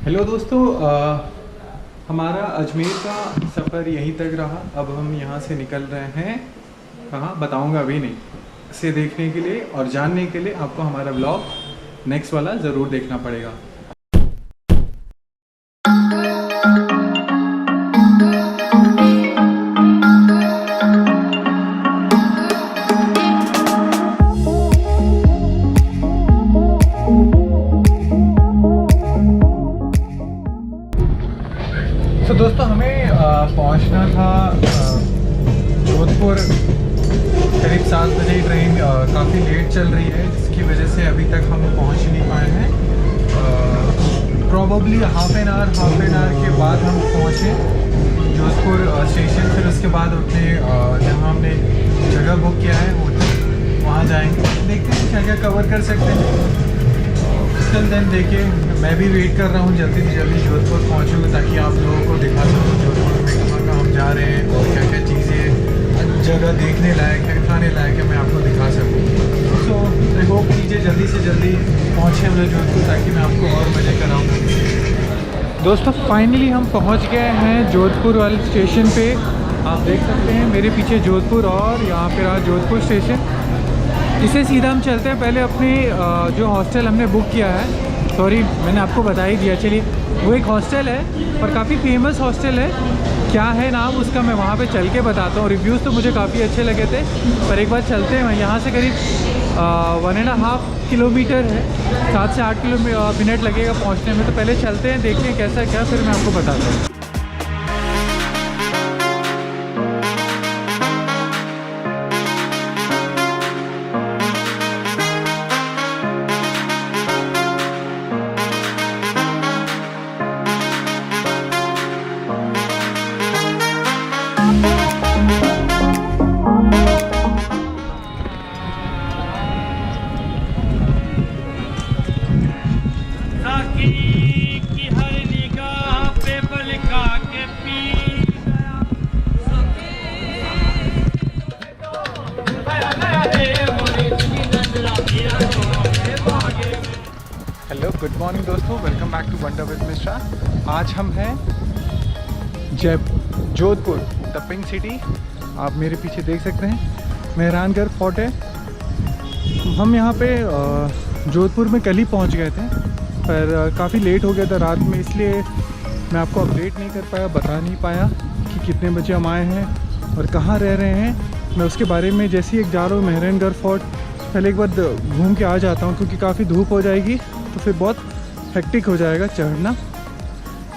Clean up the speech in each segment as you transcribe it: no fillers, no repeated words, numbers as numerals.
Hello दोस्तों, हमारा अजमेर का सफ़र यहीं तक रहा। अब हम यहाँ से निकल रहे हैं, कहाँ बताऊँगा अभी नहीं, से देखने के लिए और जानने के लिए आपको हमारा ब्लॉग नेक्स्ट वाला ज़रूर देखना पड़ेगा। तो दोस्तों हमें पहुंचना था जोधपुर करीब 7 बजे। ट्रेन काफ़ी लेट चल रही है, जिसकी वजह से अभी तक हम पहुंच नहीं पाए हैं। प्रॉबली हाफ एन आवर के बाद हम पहुंचे जोधपुर स्टेशन। फिर उसके बाद अपने जहां हमने जगह बुक किया है होटल, वहां जाएंगे। देखते हैं क्या क्या कवर कर सकते हैं। चल देन देखिए, मैं भी वेट कर रहा हूँ जल्दी से जल्दी जोधपुर पहुँचूँ, ताकि आप लोगों को दिखा सकूँ जोधपुर में कहाँ कहाँ हम जा रहे हैं और क्या क्या चीज़ें जगह देखने लायक है, खाने लायक है, मैं आपको दिखा सकूँ। सो आई होप कीजिए जल्दी से जल्दी पहुँचे हम लोग जोधपुर, ताकि मैं आपको और मज़े कराऊँ। दोस्तों फाइनली हम पहुँच गए हैं जोधपुर वाले स्टेशन पे। आप देख सकते हैं मेरे पीछे जोधपुर, और यहाँ पे रहा जोधपुर स्टेशन। इसे सीधा हम चलते हैं पहले अपने जो हॉस्टल हमने बुक किया है। सॉरी, मैंने आपको बता ही दिया। चलिए, वो एक हॉस्टल है और काफ़ी फेमस हॉस्टल है। क्या है नाम उसका, मैं वहाँ पे चल के बताता हूँ। रिव्यूज़ तो मुझे काफ़ी अच्छे लगे थे, पर एक बार चलते हैं। यहाँ से करीब 1.5 किलोमीटर है, 7 से 8 मिनट लगेगा पहुँचने में। तो पहले चलते हैं, देखते हैं कैसा क्या, फिर मैं आपको बताता हूँ। हेलो, गुड मॉर्निंग दोस्तों, welcome back to wonder with Mishra. आज हम हैं जोधपुर, द पिंक सिटी। आप मेरे पीछे देख सकते हैं मेहरानगढ़ फोर्ट है। हम यहाँ पे जोधपुर में कल ही पहुँच गए थे, पर काफ़ी लेट हो गया था रात में, इसलिए मैं आपको अपडेट नहीं कर पाया, बता नहीं पाया कि कितने बजे हम आए हैं और कहाँ रह रहे हैं। मैं उसके बारे में जैसे ही एक जा रहा हूँ मेहरानगढ़ फोर्ट, पहले एक बार घूम के आ जाता हूँ, क्योंकि काफ़ी धूप हो जाएगी तो फिर बहुत हेक्टिक हो जाएगा चढ़ना।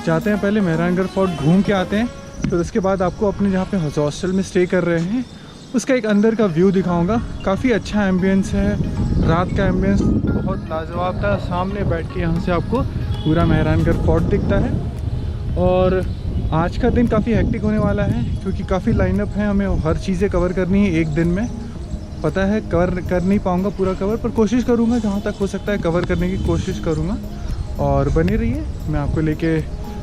जाते हैं पहले मेहरानगढ़ फोर्ट घूम के आते हैं, फिर उसके बाद आपको अपने जहाँ पे हॉस्टल में स्टे कर रहे हैं उसका एक अंदर का व्यू दिखाऊंगा। काफ़ी अच्छा एम्बियंस है, रात का एम्बियंस बहुत लाजवाब था। सामने बैठ के यहाँ से आपको पूरा मेहरानगढ़ फोर्ट दिखता है। और आज का दिन काफ़ी हेक्टिक होने वाला है, क्योंकि काफ़ी लाइनअप है, हमें हर चीज़ें कवर करनी है एक दिन में। पता है कवर कर नहीं पाऊँगा पूरा कवर, पर कोशिश करूँगा, जहाँ तक हो सकता है कवर करने की कोशिश करूँगा। और बने रहिए, मैं आपको लेके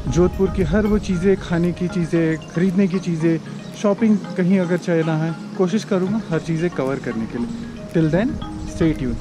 जोधपुर की हर वो चीज़ें, खाने की चीज़ें, ख़रीदने की चीज़ें, शॉपिंग कहीं अगर चाहना है, कोशिश करूँगा हर चीज़ें कवर करने के लिए। Till then stay tune.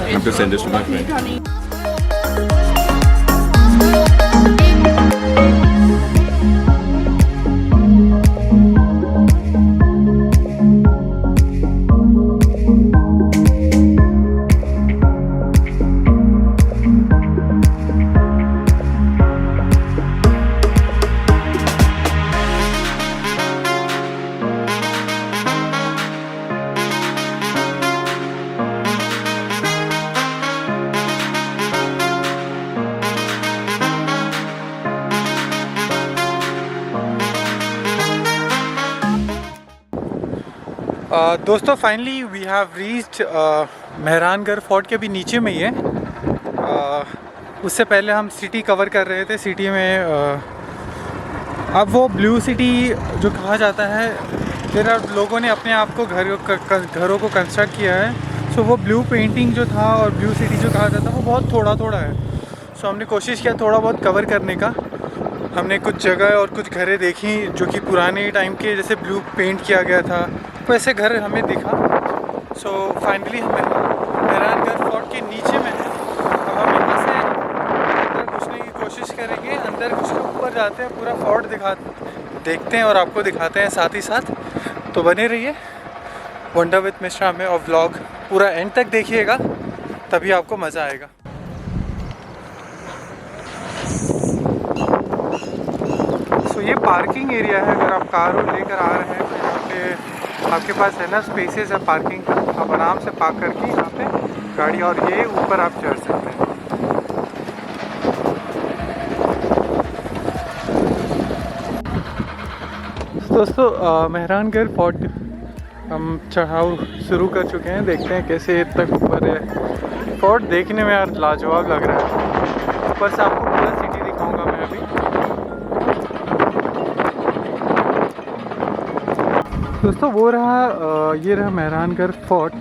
I'm going to send this to my friend. दोस्तों finally we have reached Mehrangarh fort के भी नीचे में ही है। उससे पहले हम सिटी कवर कर रहे थे। सिटी में अब वो ब्लू सिटी जो कहा जाता है, जरा लोगों ने अपने आप को घरों को कंस्ट्रक्ट किया है। सो वो ब्लू पेंटिंग जो था और ब्लू सिटी जो कहा जाता है वो बहुत थोड़ा थोड़ा है। सो हमने कोशिश किया थोड़ा बहुत कवर करने का। हमने कुछ जगह और कुछ घरें देखी जो कि पुराने टाइम के जैसे ब्लू पेंट किया गया था, वैसे घर हमें दिखा। सो फाइनली हम मेहरानगढ़ फोर्ट के नीचे में है। अब हम यहाँ से अंदर घुसने की कोशिश करेंगे। अंदर घुस के ऊपर जाते हैं, पूरा फोर्ट देखते हैं और आपको दिखाते हैं साथ ही साथ। तो बने रहिए वंडर विद मिश्रा में और व्लॉग पूरा एंड तक देखिएगा, तभी आपको मज़ा आएगा। सो ये पार्किंग एरिया है। अगर आप कार लेकर आ रहे हैं तो यहाँ पे आपके पास है ना स्पेसेस है पार्किंग का। आप आराम से पार्क करके यहाँ पे गाड़ी और ये ऊपर आप चढ़ सकते हैं। दोस्तों मेहरानगढ़ फोर्ट हम चढ़ाव शुरू कर चुके हैं। देखते हैं कैसे तक ऊपर है। फोर्ट देखने में यार लाजवाब लग रहा है। ऊपर से आपको पूरा सिटी दिखाऊंगा मैं अभी। दोस्तों वो रहा ये रहा मेहरानगढ़ फोर्ट।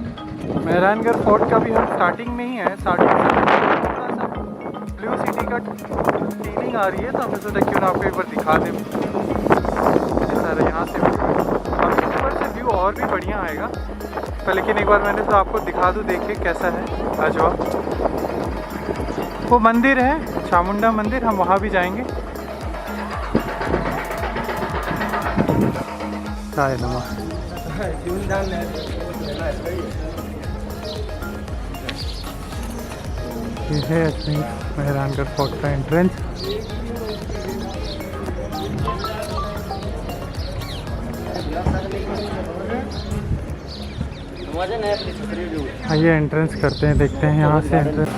मेहरानगढ़ फोर्ट का भी हम स्टार्टिंग में ही है। स्टार्टिंग से थोड़ा सा ब्लू सिटी का फीलिंग आ रही है, तो हमने सोचा क्यों ना आपको एक बार दिखा दें। सारा यहाँ से अब ऊपर से व्यू और भी बढ़िया आएगा। पर लेकिन एक बार मैंने तो आपको दिखा दूँ, देखिए कैसा है लाजवाब। वो मंदिर है चामुंडा मंदिर, हम वहाँ भी जाएंगे। हाय नमः। ये है अपनी मेहरानगढ़ फोर्ट का एंट्रेंस। आइए एंट्रेंस करते हैं, देखते हैं यहाँ से एंट्रेंस।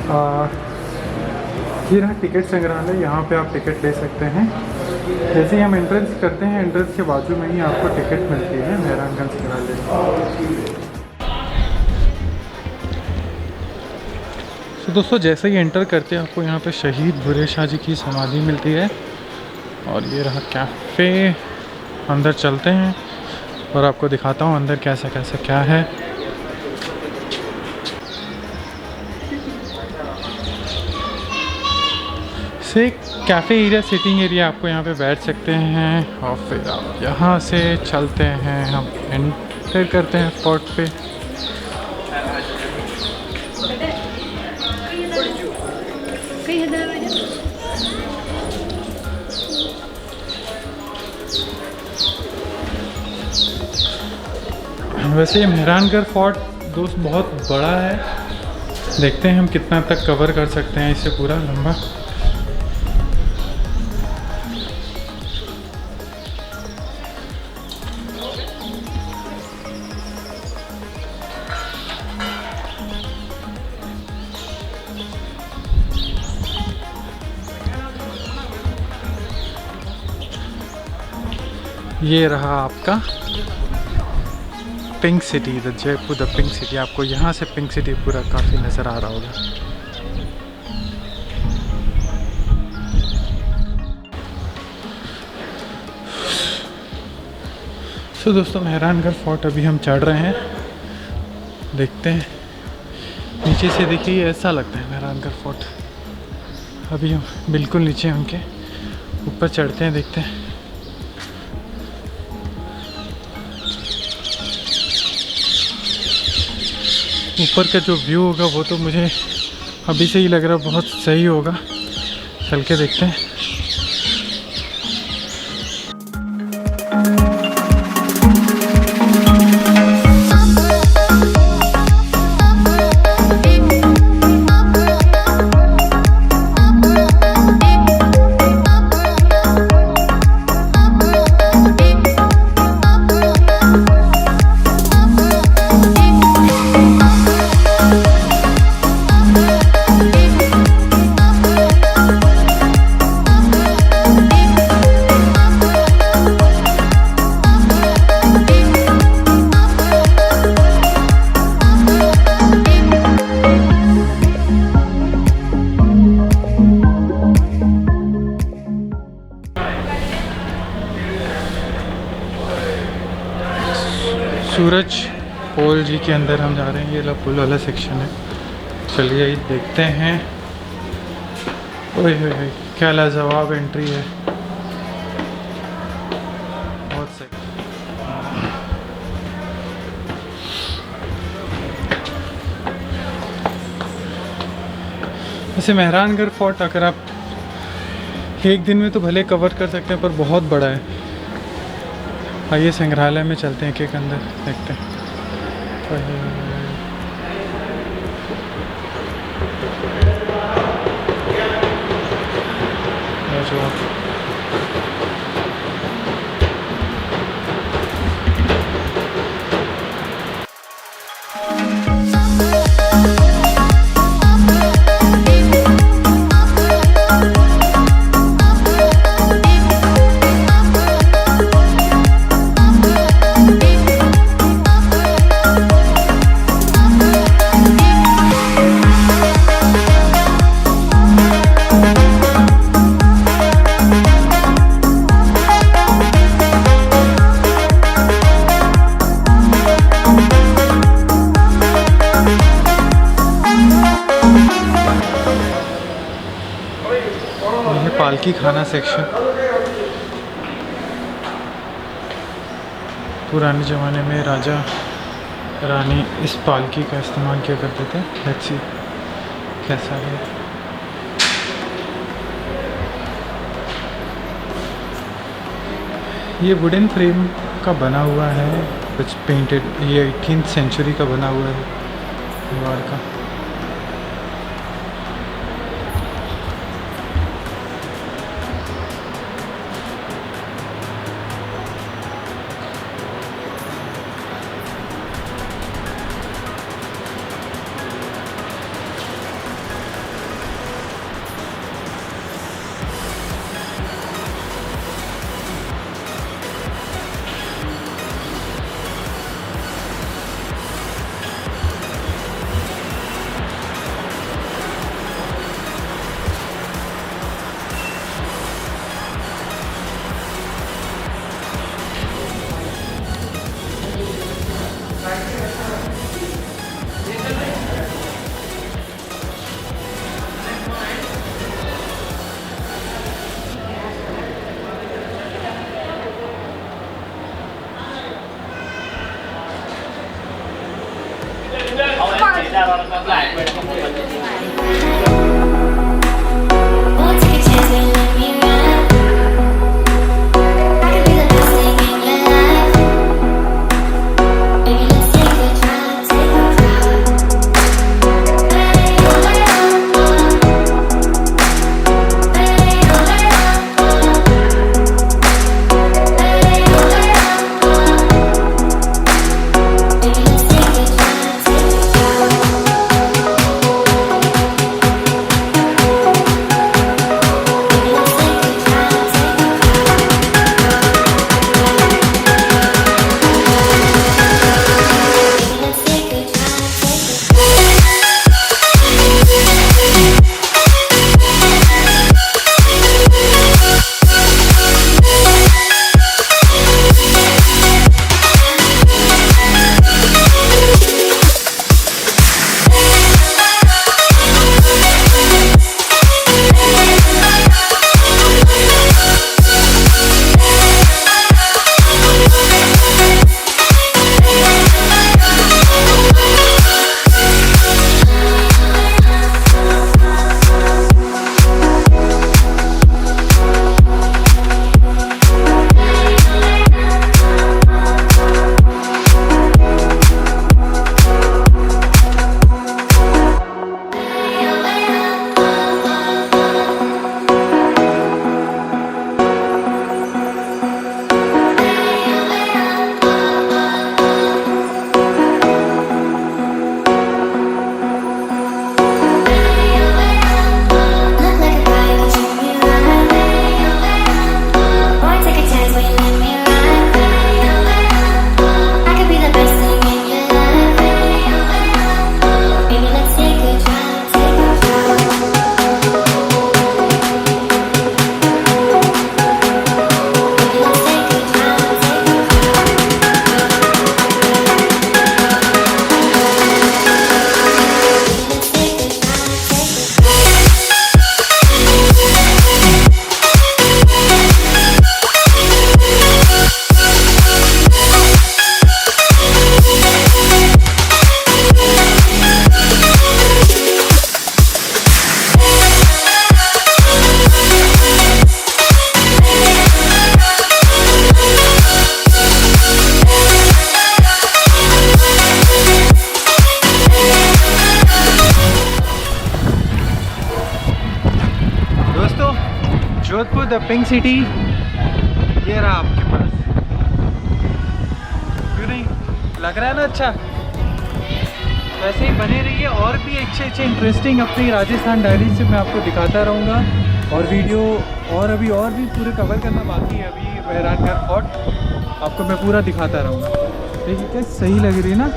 ये रहा टिकट संग्रहालय। यहाँ पे आप टिकट ले सकते हैं। जैसे ही हम एंट्रेंस करते हैं, एंट्रेंस के बाजू में ही आपको टिकट मिलती है मेहरानगढ़ संग्रहालय। तो दोस्तों जैसे ही एंटर करते हैं आपको यहाँ पे शहीद भूरे शाह जी की समाधि मिलती है। और ये रहा कैफ़े। अंदर चलते हैं और आपको दिखाता हूँ अंदर कैसा कैसा क्या है। से कैफ़े एरिया, सिटिंग एरिया, आपको यहाँ पे बैठ सकते हैं। और फिर आप यहाँ से चलते हैं, हम एंटर करते हैं फोर्ट पे। वैसे ये मेहरानगढ़ फोर्ट दोस्त बहुत बड़ा है। देखते हैं हम कितना तक कवर कर सकते हैं इसे पूरा लंबा। ये रहा आपका pink city, the Jaipur the pink city. आपको यहाँ से पिंक सिटी पूरा काफ़ी नज़र आ रहा होगा। तो दोस्तों मेहरानगढ़ फोर्ट अभी हम चढ़ रहे हैं। देखते हैं नीचे से, देखिए ऐसा लगता है मेहरानगढ़ फोर्ट। अभी हम बिल्कुल नीचे उनके ऊपर चढ़ते हैं, देखते हैं। ऊपर का जो व्यू होगा वो तो मुझे अभी से ही लग रहा है बहुत सही होगा। चल के देखते हैं। के अंदर हम जा रहे हैं। ये ला पुल वाला सेक्शन है, चलिए ये देखते हैं। ओए होए होए, क्या लाजवाब एंट्री है, बहुत सही। वैसे मेहरानगढ़ फोर्ट अगर आप एक दिन में तो भले कवर कर सकते हैं, पर बहुत बड़ा है। आइए संग्रहालय में चलते हैं, एक अंदर देखते हैं। पालकी खाना सेक्शन। पुराने ज़माने में राजा रानी इस पालकी का इस्तेमाल किया करते थे। लेट्स सी कैसा है। ये वुडन फ्रेम का बना हुआ है, कुछ पेंटेड। ये 18th सेंचुरी का बना हुआ है दीवार का। The pink city. ये रहा आपके पास, क्यों नहीं लग रहा है ना अच्छा? वैसे ही बने रहिए, और भी अच्छे इंटरेस्टिंग अपनी राजस्थान डायरी से मैं आपको दिखाता रहूँगा। और वीडियो और भी पूरे कवर करना बाकी है अभी। मेहरानगढ़ फोर्ट आपको मैं पूरा दिखाता रहूँगा। ठीक है, सही लग रही है ना?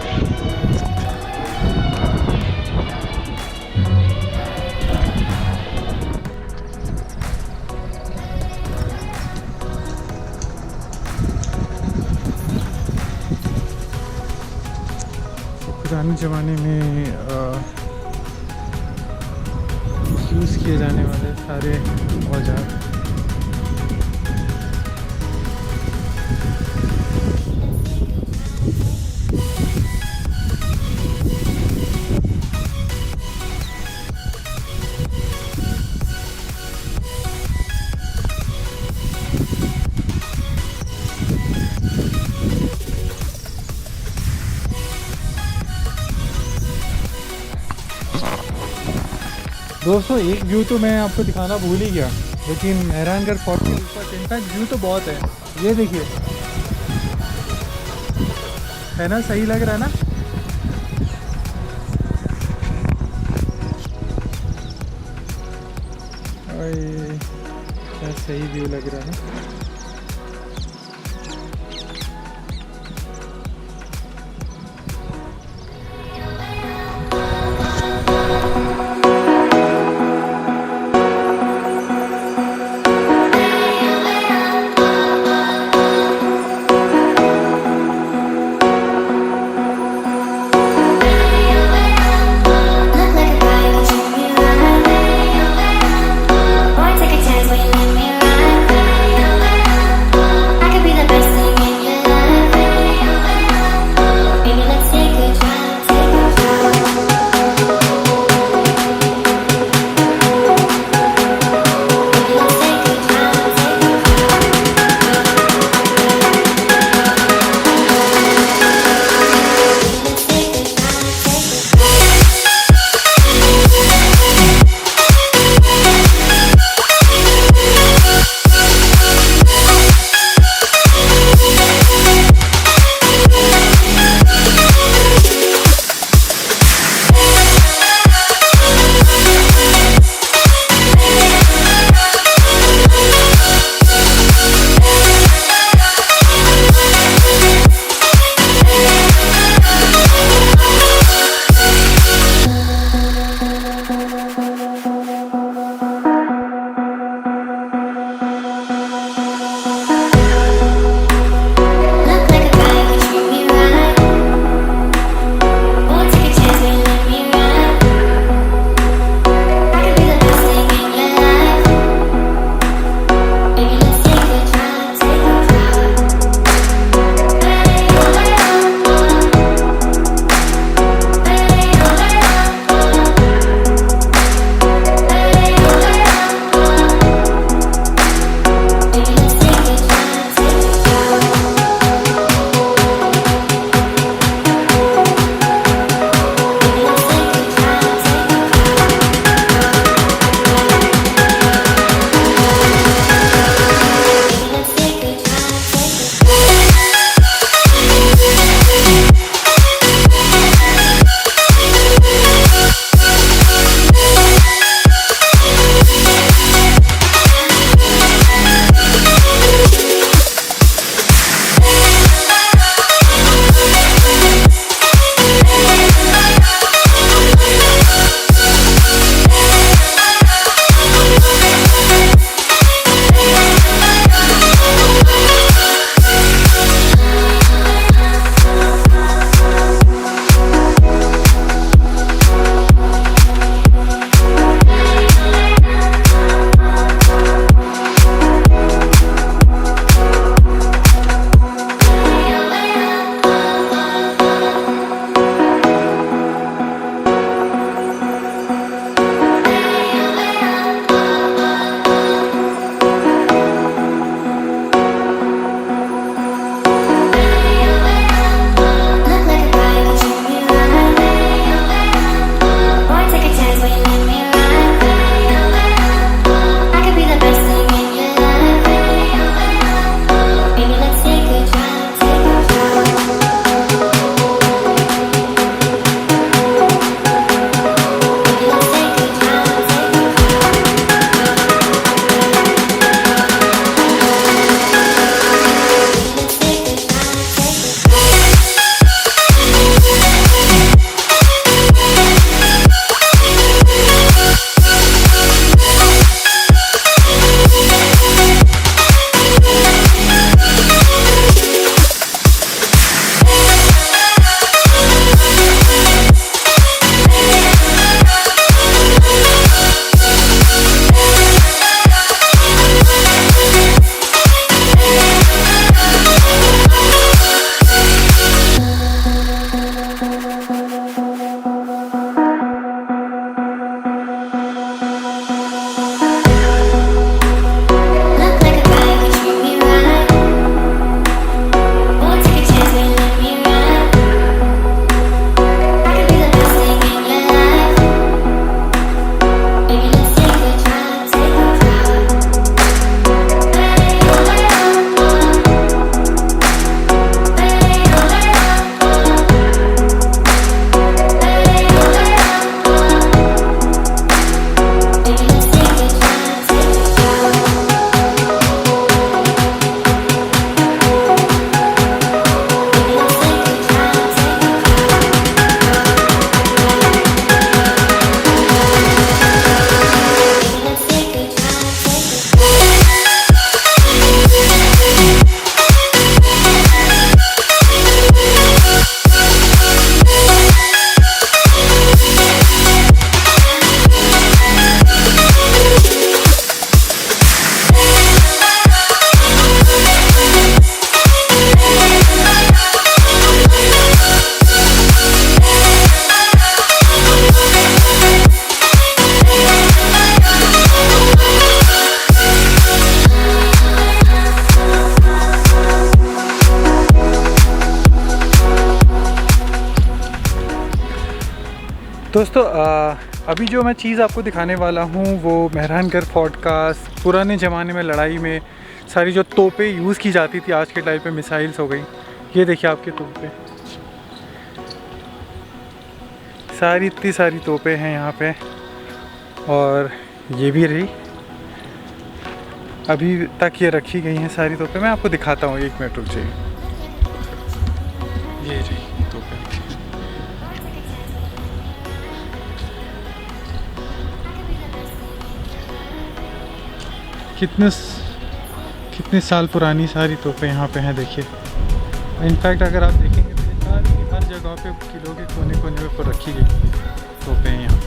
पुराने ज़माने में यूज़ किए जाने वाले सारे औजार। दोस्तों एक व्यू तो मैं आपको दिखाना भूल ही गया, लेकिन मेहरानगढ़ फोर्ट के ऊपर इनफैक्ट व्यू तो बहुत है। ये देखिए, है ना? सही लग रहा है ना? ओए, क्या सही व्यू लग रहा है ना? Boy, take a chance when you let me ride. दोस्तों अभी जो मैं चीज़ आपको दिखाने वाला हूँ वो मेहरानगढ़ फोर्ट का पुराने ज़माने में लड़ाई में सारी जो तोपें यूज़ की जाती थी, आज के टाइम पे मिसाइल्स हो गई। ये देखिए आपके तोपें, इतनी सारी तोपें हैं यहाँ पे। और ये भी रही, अभी तक ये रखी गई हैं सारी तोपें। मैं आपको दिखाता हूँ, 1 मिनट रुक जाइए। ये रही तोपें। कितने साल पुरानी सारी तोपें यहाँ पे हैं, देखिए। इनफैक्ट अगर आप देखेंगे तो ये सारी हर जगह पे किलो के कोने कोने पे रखी गई तोपें हैं यहाँ पे।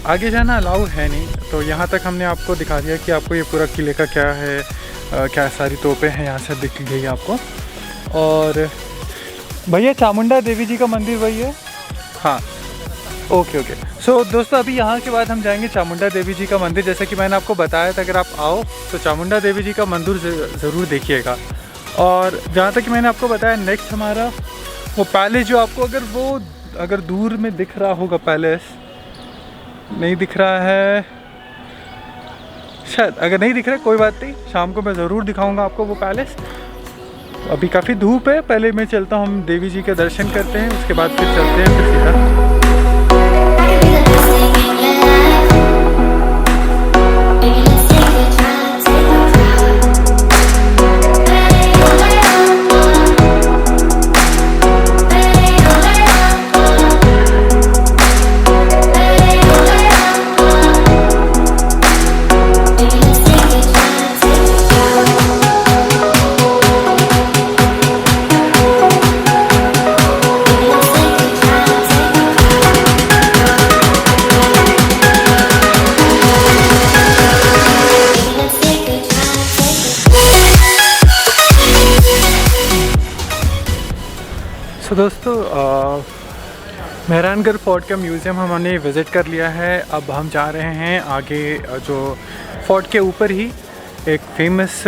आगे जाना अलाउ है नहीं, तो यहाँ तक हमने आपको दिखा दिया कि आपको ये पूरा किले का क्या है, क्या सारी तोपें हैं यहाँ से दिख गई आपको। और भैया चामुंडा देवी जी का मंदिर वही है? हाँ, ओके। सो दोस्तों अभी यहाँ के बाद हम जाएंगे चामुंडा देवी जी का मंदिर। जैसे कि मैंने आपको बताया था, अगर आप आओ तो चामुंडा देवी जी का मंदिर ज़रूर देखिएगा। और जहाँ तक कि मैंने आपको बताया, नेक्स्ट हमारा वो पैलेस जो आपको अगर दूर में दिख रहा होगा, पैलेस नहीं दिख रहा है शायद, अगर नहीं दिख रहा है कोई बात नहीं, शाम को मैं ज़रूर दिखाऊंगा आपको वो पैलेस। अभी काफ़ी धूप है, पहले मैं चलता हूँ, हम देवी जी के दर्शन करते हैं, उसके बाद फिर चलते हैं फिर सीधा। तो दोस्तों मेहरानगढ़ फोर्ट का म्यूज़ियम हमने विज़िट कर लिया है। अब हम जा रहे हैं आगे, जो फोर्ट के ऊपर ही एक फेमस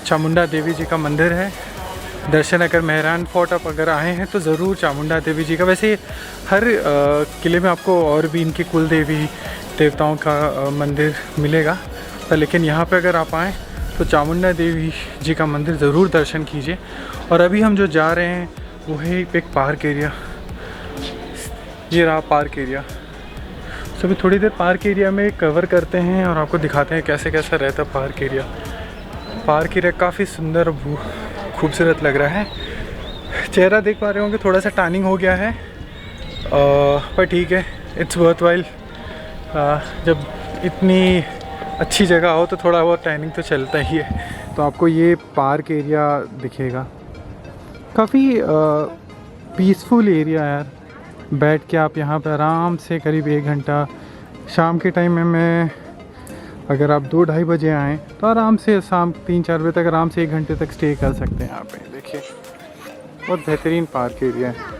चामुंडा देवी जी का मंदिर है। दर्शन अगर मेहरान फोर्ट आप अगर आए हैं तो ज़रूर चामुंडा देवी जी का। वैसे हर किले में आपको और भी इनकी कुल देवी देवताओं का मंदिर मिलेगा, पर लेकिन यहाँ पे अगर आप आएँ तो चामुंडा देवी जी का मंदिर ज़रूर दर्शन कीजिए। और अभी हम जो जा रहे हैं वो है एक पार्क एरिया, ये रहा पार्क एरिया। तो अभी थोड़ी देर पार्क एरिया में कवर करते हैं और आपको दिखाते हैं कैसे कैसा रहता है पार्क एरिया। पार्क एरिया काफ़ी सुंदर खूबसूरत लग रहा है। चेहरा देख पा रहे होंगे, थोड़ा सा टैनिंग हो गया है, पर ठीक है, इट्स वर्थ वाइल। जब इतनी अच्छी जगह हो तो थोड़ा बहुत टैनिंग तो चलता ही है। तो आपको ये पार्क एरिया दिखेगा, काफ़ी पीसफुल एरिया यार। बैठ के आप यहाँ पे आराम से करीब 1 घंटा, शाम के टाइम में अगर आप 2-2:30 बजे आएँ तो आराम से शाम 3-4 बजे तक आराम से 1 घंटे तक स्टे कर सकते हैं यहाँ पे। देखिए बहुत बेहतरीन पार्क एरिया है।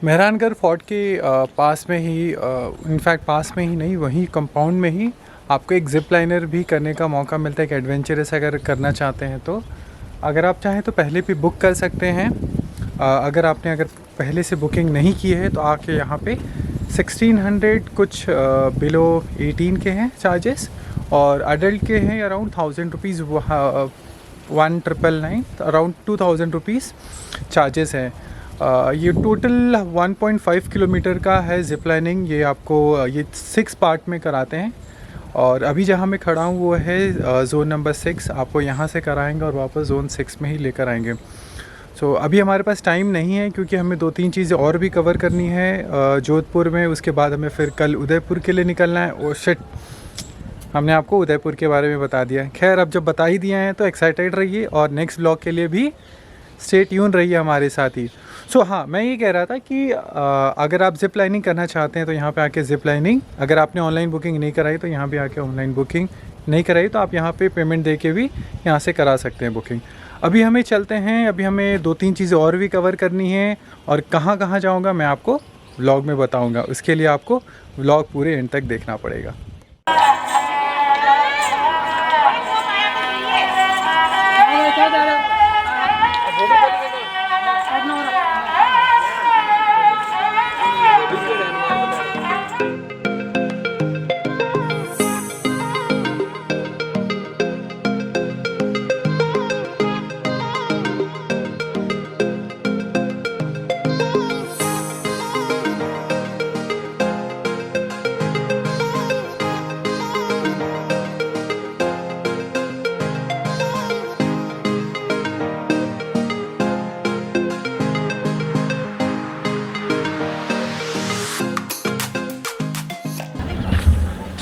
मेहरानगढ़ फोर्ट के पास में ही, इनफैक्ट पास में ही नहीं, वहीं कंपाउंड में ही आपको एक ज़िप लाइनर भी करने का मौका मिलता है, एक एडवेंचरस अगर करना चाहते हैं तो। अगर आप चाहें तो पहले भी बुक कर सकते हैं। अगर पहले से बुकिंग नहीं की है तो आके यहाँ पे 1600 कुछ बिलो 18 के हैं चार्जेस, और अडल्ट के हैं around 1000 rupees, 1999 around 2000 rupees charges हैं। ये टोटल 1.5 किलोमीटर का है ज़िप लाइनिंग। ये आपको ये 6 पार्ट में कराते हैं, और अभी जहाँ मैं खड़ा हूँ वो है ज़ोन नंबर 6। आपको यहाँ से कराएंगे और वापस ज़ोन 6 में ही लेकर आएंगे। सो अभी हमारे पास टाइम नहीं है क्योंकि हमें 2-3 चीज़ें और भी कवर करनी है जोधपुर में। उसके बाद हमें फिर कल उदयपुर के लिए निकलना है। ओ शिट, हमने आपको उदयपुर के बारे में बता दिया है। खैर, अब जब बता ही दिया है तो एक्साइटेड रहिए और नेक्स्ट ब्लॉग के लिए भी स्टे ट्यून रहिए हमारे साथ ही। सो हाँ, मैं ये कह रहा था कि अगर आप ज़िप लाइनिंग करना चाहते हैं तो यहाँ पे आके ज़िप लाइनिंग, अगर आपने ऑनलाइन बुकिंग नहीं कराई तो यहाँ पे आके ऑनलाइन बुकिंग नहीं कराई तो आप यहाँ पे पेमेंट दे के भी यहाँ से करा सकते हैं बुकिंग। अभी हमें चलते हैं, अभी हमें 2-3 चीज़ें और भी कवर करनी है, और कहाँ कहाँ जाऊँगा मैं आपको व्लॉग में बताऊँगा। उसके लिए आपको व्लॉग पूरे एंड तक देखना पड़ेगा।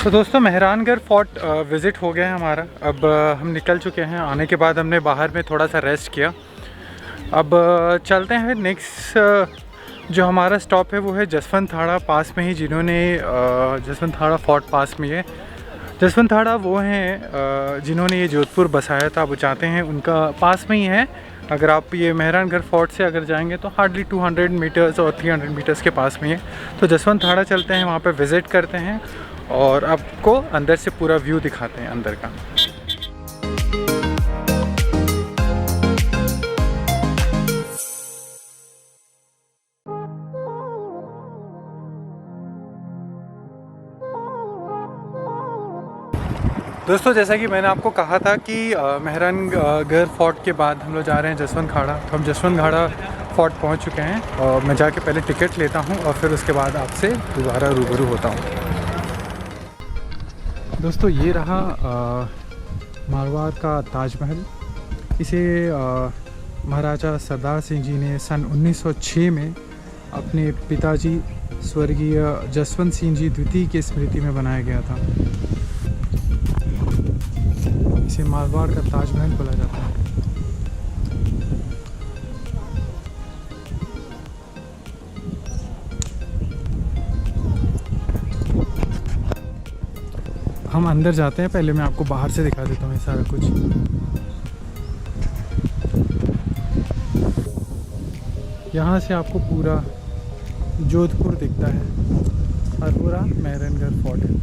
तो दोस्तों, मेहरानगढ़ फोर्ट विज़िट हो गया है हमारा। अब हम निकल चुके हैं। आने के बाद हमने बाहर में थोड़ा सा रेस्ट किया। अब चलते हैं नेक्स्ट जो हमारा स्टॉप है वो है जसवंत थाड़ा पास में ही। जिन्होंने जसवंत थाड़ा फोर्ट पास में है। जसवंत थाड़ा वो हैं जिन्होंने ये जोधपुर बसाया था। वो चाहते हैं, उनका पास में ही है। अगर आप ये मेहरानगढ़ फोर्ट से अगर जाएंगे तो हार्डली 200 मीटर्स और 300 मीटर्स के पास में ही है। तो जसवंत थाड़ा चलते हैं, वहाँ पे विज़िट करते हैं और आपको अंदर से पूरा व्यू दिखाते हैं अंदर का। दोस्तों, जैसा कि मैंने आपको कहा था कि मेहरानगढ़ फोर्ट के बाद हम लोग जा रहे हैं जसवंत खाड़ा। तो हम जसवंत खाड़ा फोर्ट पहुंच चुके हैं, और मैं जाके पहले टिकट लेता हूं और फिर उसके बाद आपसे दोबारा रूबरू होता हूं। दोस्तों, ये रहा मारवाड़ का ताजमहल। इसे महाराजा सरदार सिंह जी ने सन 1906 में अपने पिताजी स्वर्गीय जसवंत सिंह जी द्वितीय की स्मृति में बनाया गया था। इसे मारवाड़ का ताजमहल बोला जाता है। हम अंदर जाते हैं, पहले मैं आपको बाहर से दिखा देता हूँ ये सारा कुछ। यहाँ से आपको पूरा जोधपुर दिखता है और पूरा मेहरानगढ़ फोर्ट है।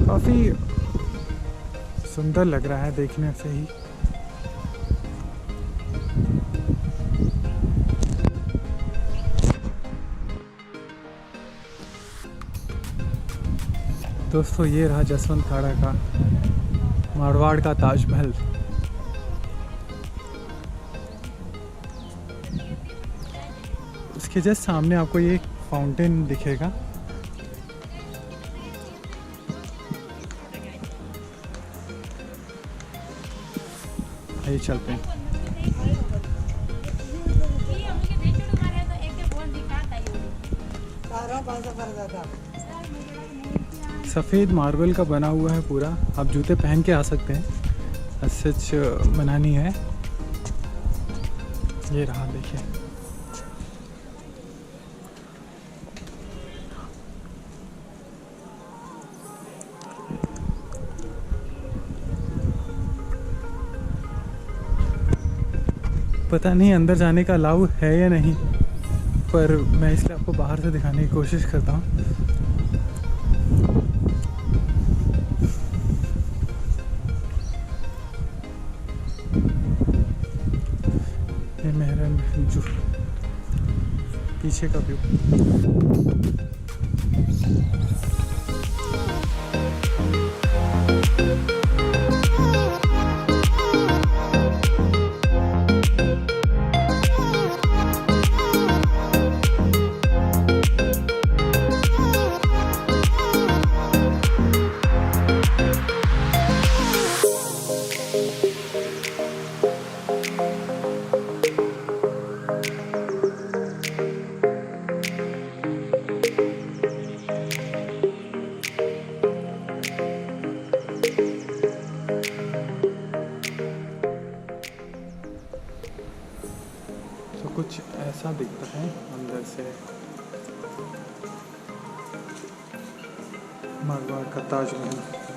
काफ़ी सुंदर लग रहा है देखने से ही। दोस्तों, ये रहा जसवंत थाड़ा का मारवाड़ का ताजमहल। उसके जस्ट सामने आपको ये फाउंटेन दिखेगा। आइए चलते हैं। सफ़ेद मार्बल का बना हुआ है पूरा, आप जूते पहन के आ सकते हैं, सच मना नहीं है। ये रहा देखिए, पता नहीं अंदर जाने का अलाउ है या नहीं, पर मैं इसलिए आपको बाहर से दिखाने की कोशिश करता हूँ। ये मेरा जो पीछे का व्यू, तो कुछ ऐसा दिखता है अंदर से। मारवाड़ का ताजमहल।